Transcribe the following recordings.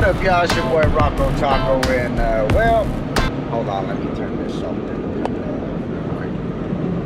up, y'all? It's your boy Rocco Taco, and well, hold on, let me turn this off.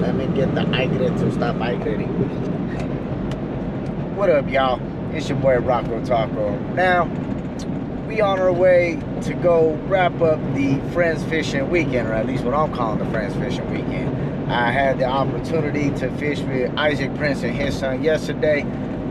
Let me get the aire to stop aggravating. What up, y'all? It's your boy Rocco Taco. Now, we on our way to go wrap up the Friends Fishing Weekend, or at least what I'm calling the Friends Fishing Weekend. I had the opportunity to fish with Isaac Prince and his son yesterday.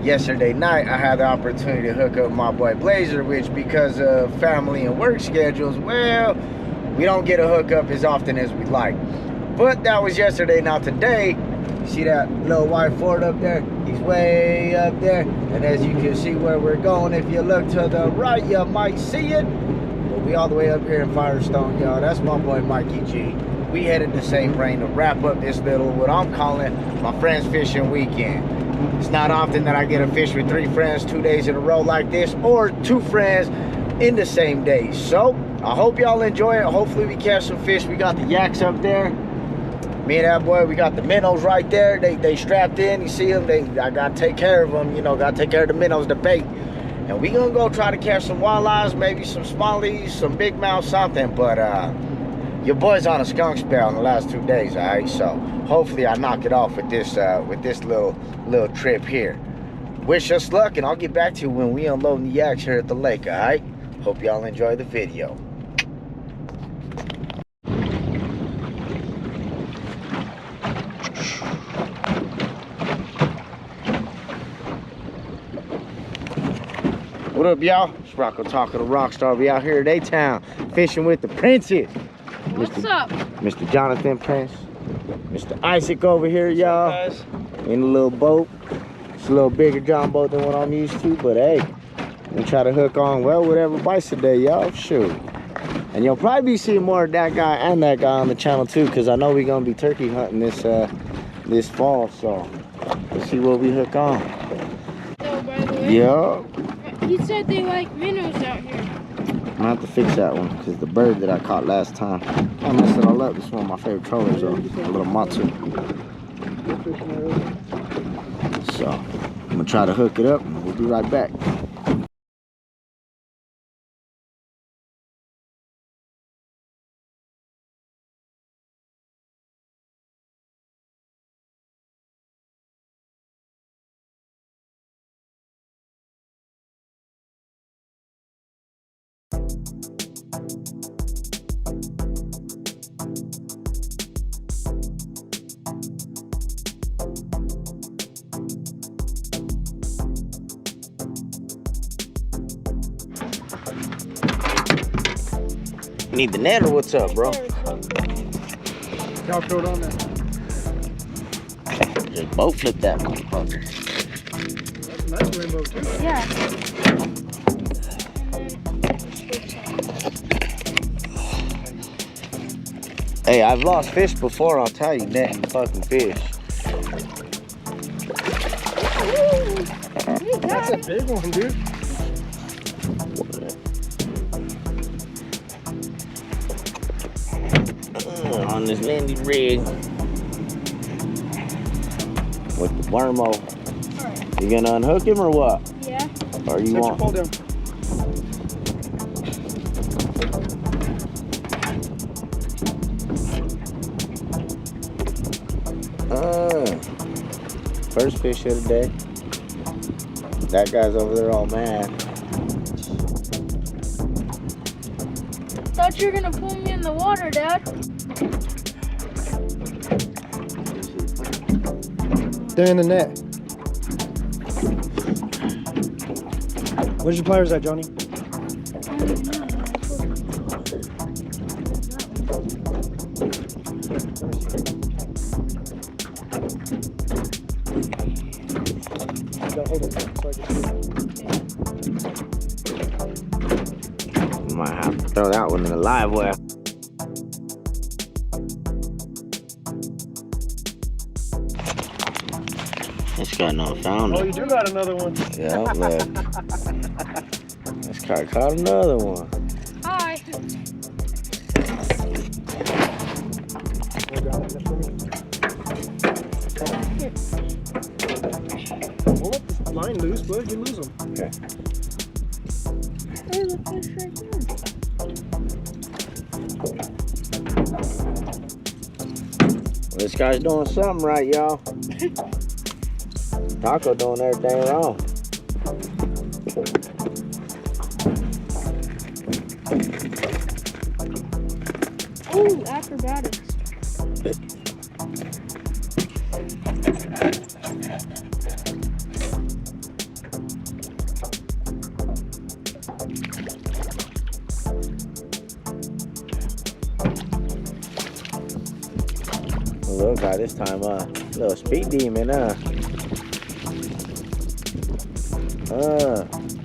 Yesterday night, I had the opportunity to hook up my boy Blazer, which because of family and work schedules, well, we don't get a hookup as often as we'd like. But that was yesterday. Now today, you see that little white Ford up there? He's way up there. And as you can see where we're going, if you look to the right, you might see it. But we all the way up here in Firestone, y'all. That's my boy Mikey G. We headed the same rain to wrap up this little, what I'm calling my Friends Fishing Weekend. It's not often that I get to fish with 3 friends 2 days in a row like this, or 2 friends in the same day. So I hope y'all enjoy it. Hopefully we catch some fish. We got the yaks up there. Me and that boy, we got the minnows right there. They strapped in. You see them? I gotta take care of them. You know, gotta take care of the minnows, the bait. And we gonna go try to catch some walleyes, maybe some smallies, some big mouth, something. But your boy's on a skunk spell in the last 2 days, all right? So hopefully I knock it off with this little trip here. Wish us luck, and I'll get back to you when we unload the yaks here at the lake, all right? Hope y'all enjoy the video. What up, y'all? It's Rocco Taco, the Rockstar. We out here at A-Town fishing with the Princes. What's up? Mr. Jonathan Prince, Mr. Isaac over here, y'all, in a little boat. It's a little bigger John boat than what I'm used to, but hey, we try to hook on, well, whatever bites today, y'all, shoot. And you'll probably be seeing more of that guy and that guy on the channel too, because I know we're gonna be turkey hunting this fall, so let's see what we hook on. So, by the way, Yeah. he said they like minnows out here. I'm gonna have to fix that one because the bird that I caught last time, I messed it all up. This is one of my favorite trollers, though, a little matsu. So I'm gonna try to hook it up and we'll be right back. Need the net or what's up, bro? Y'all throw it on there. Just boat flip that motherfucker. That's a nice rainbow too. Yeah. Hey, I've lost fish before, I'll tell you, netting fucking fish. That's a big one, dude. On this landing rig with the wormo. Right. You gonna unhook him or what? Yeah. Or you Set want? your pole down. First fish of the day. That guy's over there all mad. Thought you were gonna pull me in the water, Dad. They're in the net. Where's your pliers at, Johnny? Might have to throw that one in the live well. This guy not found Oh, it. you do got another one. Yeah, look. This guy caught another one. Hi. Pull up the line loose, bud. You lose them. Okay. There's a fish right there. This guy's doing something right, y'all. Taco doing everything wrong. Oh, acrobatics. Little guy this time, little speed demon,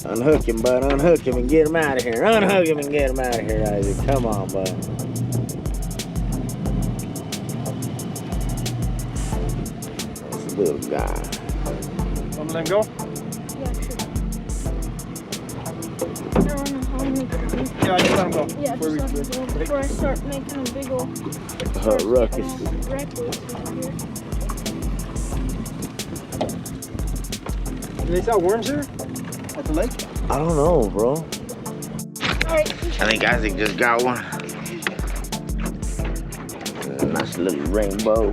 unhook him, bud. Unhook him and get him out of here. Unhook him and get him out of here, Isaac. Come on, bud. This little guy. I'm gonna let him go? Yeah, sure. I don't know how many times. Yeah, I just let him go. Yeah, just let him go before I start making a big ol' Ruckus. reckless out here. Do they sell worms here? At the lake? I don't know, bro. Alright. I think Isaac just got one. Nice little rainbow.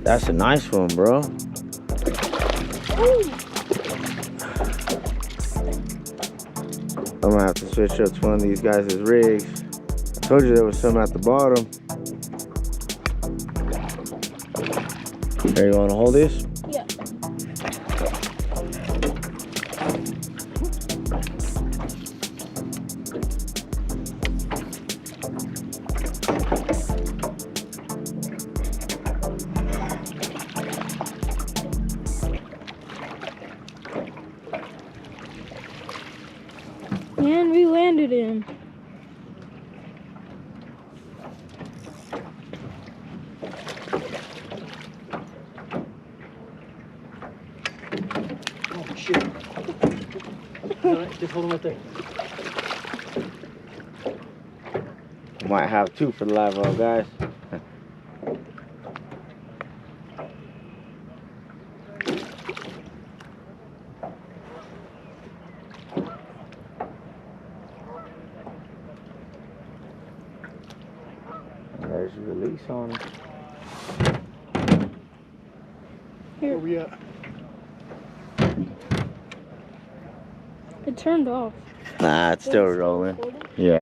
That's a nice one, bro. Ooh. I'm gonna have to switch up to one of these guys' rigs. I told you there was some at the bottom. Here, you wanna hold this? Yeah. And we landed him. Oh, shit. Alright, just hold him right there. Might have two for the live roll, guys. There's a release on it. Where we at? It turned off. Nah, it's still rolling. Yeah.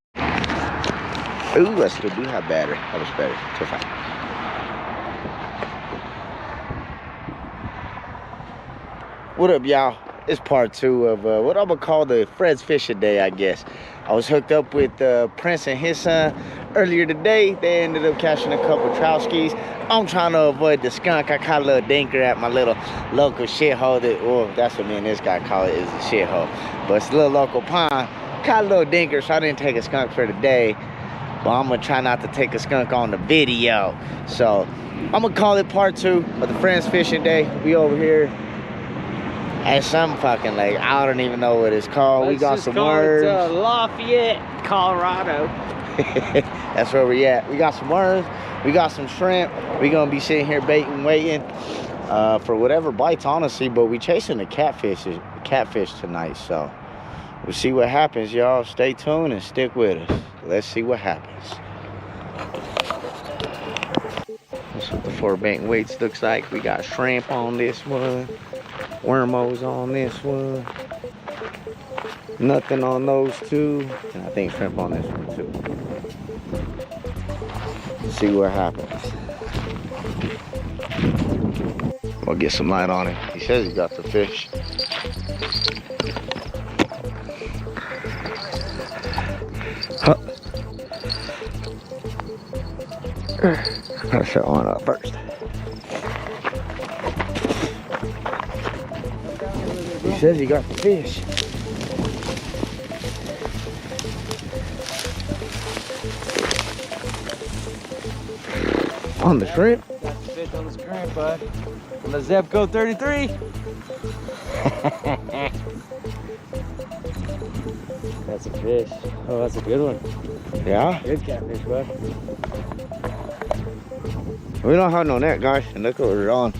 Ooh, I still do have battery. That was better. So fine. What up, y'all? It's part two of what I'm gonna call the Fred's Fishing Day, I guess. I was hooked up with Prince and his son earlier today. They ended up catching a couple trout skis. I'm trying to avoid the skunk. I caught a little dinker at my little local shithole. Well, that's what me and this guy call it, is a shithole. But it's a little local pond. Caught a little dinker, so I didn't take a skunk for the day. But I'm gonna try not to take a skunk on the video. So I'm gonna call it part two of the Friends Fishing Day. We over here at some fucking lake. I don't even know what it's called. We got some worms. Lafayette, Colorado. That's where we at. We got some worms. We got some shrimp. We gonna be sitting here baiting, waiting for whatever bites, honestly. But we chasing the catfish tonight. So we'll see what happens, y'all. Stay tuned and stick with us. Let's see what happens. That's what the 4 bank weights looks like. We got shrimp on this one. Wormos on this one. Nothing on those two. And I think shrimp on this one too. Let's see what happens. I'll get some light on it. He says he got the fish. Huh. I'll shut one up first. He says he got the fish. On the shrimp? Got the fish on the screen, bud. On the Zebco 33. That's a fish. Oh, that's a good one. Yeah? Good catfish, bud. We don't have no net, guys. And look what we're on.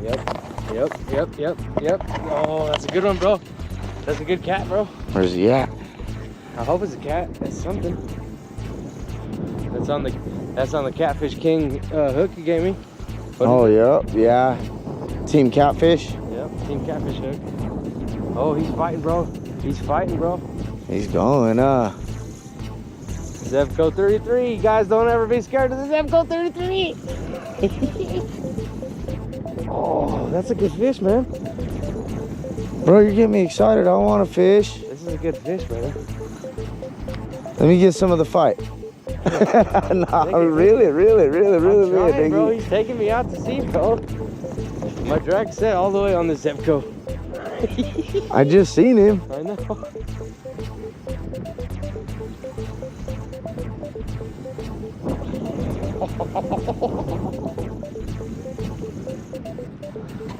Yep. Oh, that's a good one, bro. That's a good cat, bro. Where's he at? I hope it's a cat. That's something. That's on the Catfish King hook you gave me. Oh, yep, yeah. Team Catfish. Yep, Team Catfish hook. Oh, he's fighting, bro. He's fighting, bro. He's going, Zebco 33. You guys don't ever be scared of the Zebco 33. Oh, that's a good fish, man. Bro, you're getting me excited. I want to fish. This is a good fish, brother. Let me get some of the fight. No, really, Trying, bro. He's taking me out to sea, bro. My drag set all the way on the Zebco. I just seen him. I know.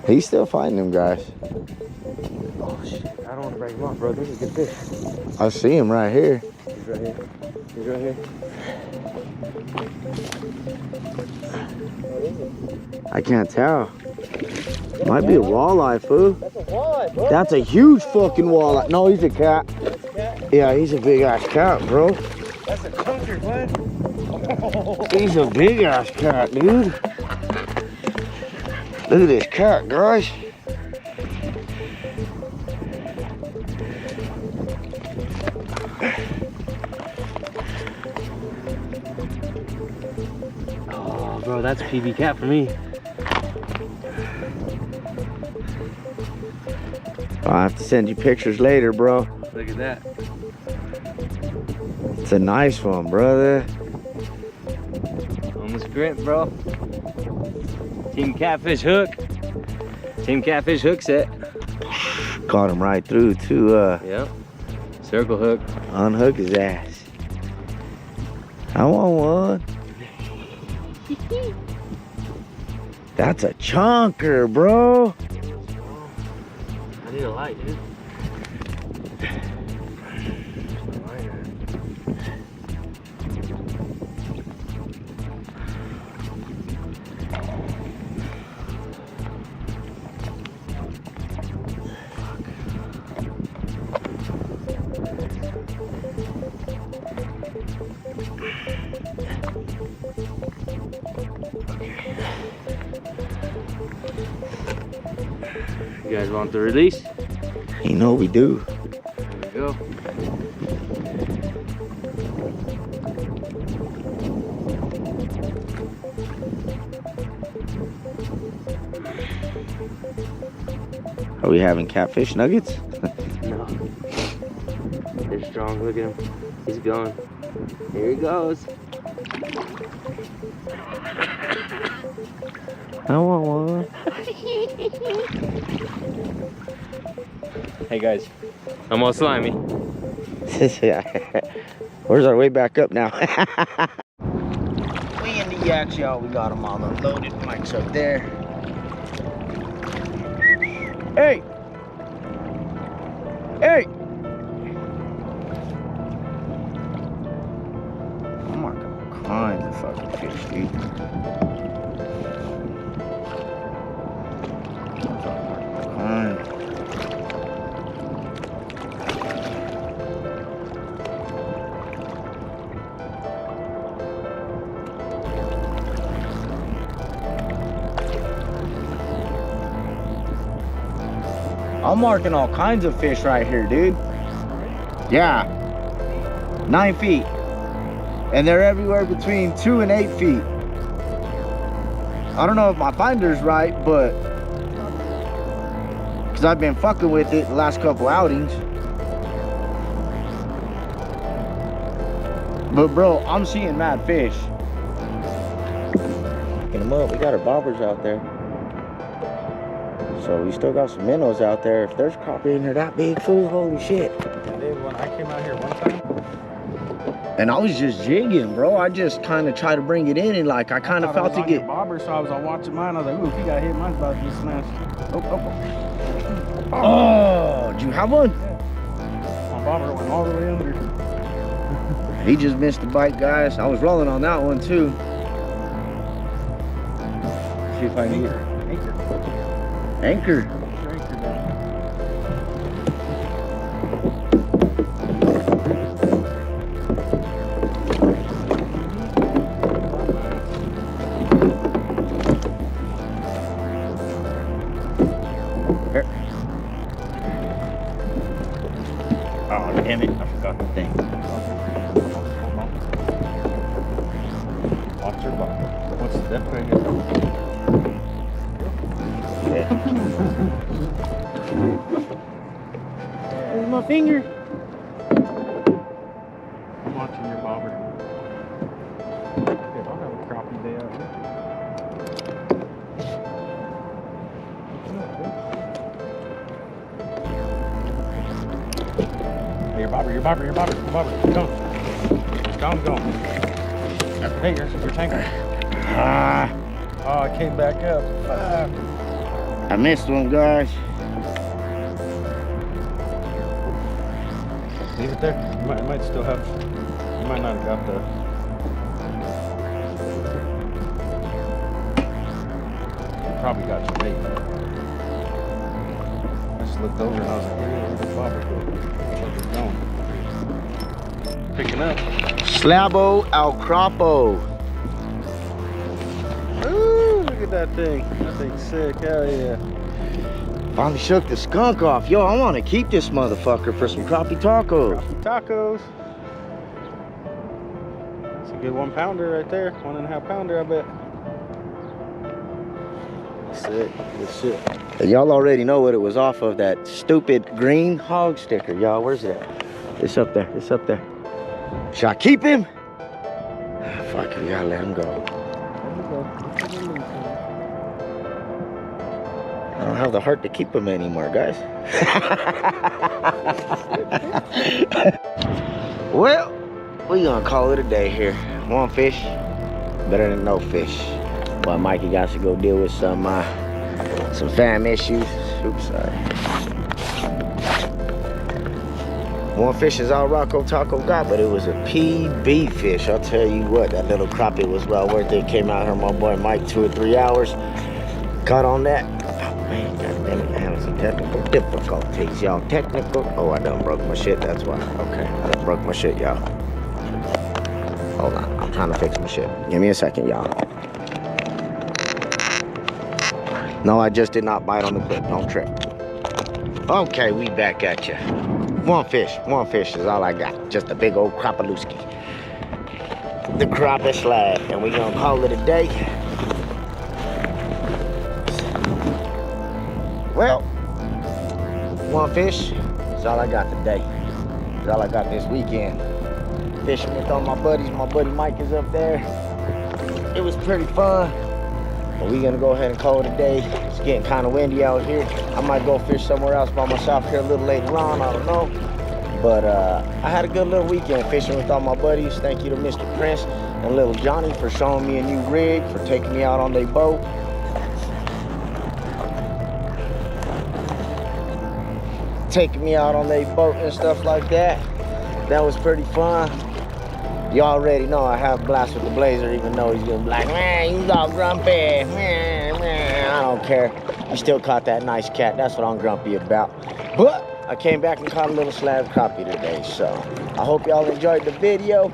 He's still fighting them guys. Oh shit! I don't want to break him off, bro. This is a good fish. I see him right here. He's right here. He's right here. What is it? I can't tell. Might be a walleye, fool. That's a walleye, bro. That's a huge fucking walleye. No, he's a cat. Cat. Yeah, he's a big ass cat, bro. That's a clunker, bud. He's a big ass cat, dude. Look at this cat, guys. Oh, bro, that's a PB cat for me. I'll have to send you pictures later, bro. Look at that. It's a nice one, brother. On the script, bro. Team Catfish hook. Team Catfish hook set. Caught him right through to Yep. Circle hook. unhook his ass. I want one. That's a chunker, bro. I need a light, dude. You guys want the release? You know we do. There we go. Are we having catfish nuggets? No. They're strong. Look at him. He's gone. Here he goes. I want one. Hey guys, I'm all slimy. Where's our way back up now? We in the yaks, y'all. We got them all unloaded. Mike's up there. Hey! Hey! I'm marking all kinds of fucking fish, dude. I'm marking all kinds of fish right here, dude. Yeah. 9 feet. And they're everywhere between 2 and 8 feet. I don't know if my finder's right, but because I've been fucking with it the last couple outings. But bro, I'm seeing mad fish. Get them up. We got our bobbers out there. So we still got some minnows out there. If there's crappie in there that big, fool, holy shit. When I came out here one time, And I was just jigging, bro. I just kind of tried to bring it in, and like I kind of felt to get. bobber, so I was watching mine. I was like, ooh, if he got hit, mine's about to be smashed. Oh, do you have one? My bobber went all the way under. He just missed the bite, guys. I was rolling on that one too. See if I can get anchor. Oh, damn it. I forgot the thing. Watch your bottom. What's that right here? Yeah. Where's my finger? I'm watching your bobber. Yeah, I'll have a crappie day out here. Hey, your bobber. Go. Hey, your tanker. Oh, I came back up. I missed one, guys. Leave it there. You might still have. You might not have got the. You probably got your bait. I just looked over and I was like, hey, where's the bobber go? Where's it going? Picking up. Slabo al crapo. Ooh, look at that thing. That thing's sick. Hell yeah. Finally shook the skunk off. Yo, I want to keep this motherfucker for some crappie tacos. Crappie tacos. That's a good 1 pounder right there. 1.5 pounder, I bet. Sick. Good shit. And y'all already know what it was off of, that stupid green hog sticker. Y'all, where's it at? It's up there. It's up there. Should I keep him? Fuck it, we gotta let him go. I don't have the heart to keep him anymore, guys. Well, we gonna call it a day here. One fish, better than no fish. But Mikey got to go deal with some fam issues. Oops, sorry. One fish is all Rocco Taco got, but it was a PB fish. I'll tell you what, that little crappie was well worth it. Came out here, my boy Mike, 2 or 3 hours. Caught on that. Oh man, goddamn it, I'm having some technical difficulties, y'all. Technical. Oh, I done broke my shit. That's why. Okay, I done broke my shit, y'all. Hold on, I'm trying to fix my shit. Give me a second, y'all. No, I just did not bite on the clip. Don't trip. Okay, we back at you. One fish is all I got. Just a big old crappalooski. The crappie slab, and we gonna call it a day. Well, one fish is all I got today. Is all I got this weekend. Fishing with all my buddies. My buddy Mike is up there. It was pretty fun. But we're gonna go ahead and call it a day. It's getting kind of windy out here. I might go fish somewhere else by myself here a little later on, I don't know. But I had a good little weekend fishing with all my buddies. Thank you to Mr. Prince and little Johnny for showing me a new rig, for taking me out on their boat. Taking me out on their boat and stuff like that. That was pretty fun. You already know I have blast with the Blazer, even though he's gonna be like, man, you all grumpy. Man, I don't care. You still caught that nice cat. That's what I'm grumpy about. But I came back and caught a little slab crappie today. So I hope y'all enjoyed the video.